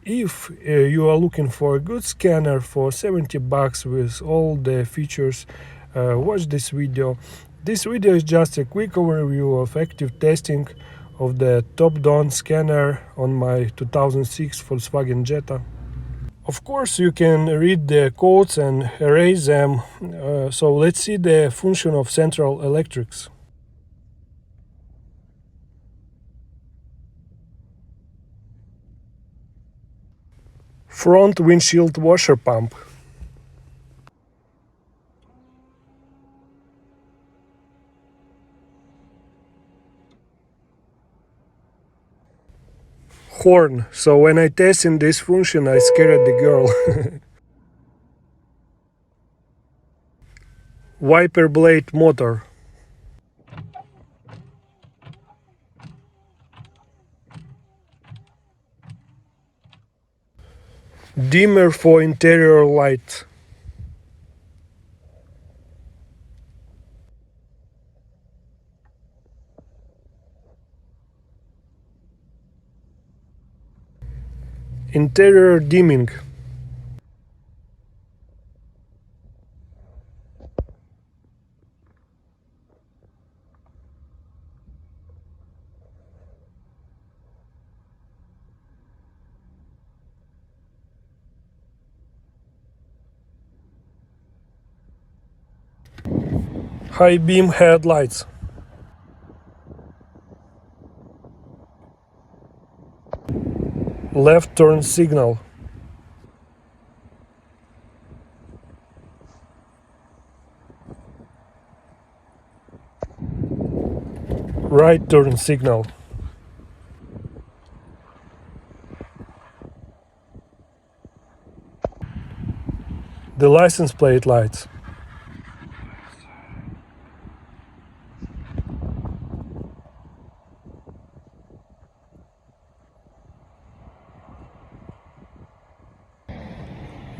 If you are looking for a good scanner for 70 bucks with all the features, watch this video. This video is just a quick overview of active testing of the TOPDON scanner on my 2006 Volkswagen Jetta. Of course, you can read the codes and erase them, so let's see the function of central electrics. Front windshield washer pump. Horn, so when I test in this function I scared the girl. Wiper blade motor. Dimmer for interior light. Interior dimming. High beam headlights. Left turn signal. Right turn signal. The license plate lights.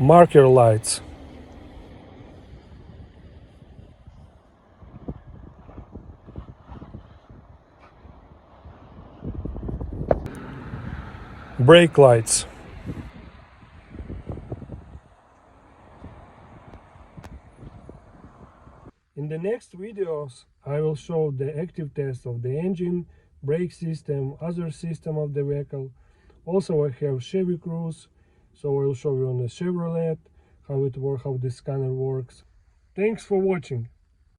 Marker lights. Brake lights. In the next videos I will show the active test of the engine, brake system, other system of the vehicle. Also I have Chevy Cruise, so I will show you on the Chevrolet how the scanner works. Thanks for watching.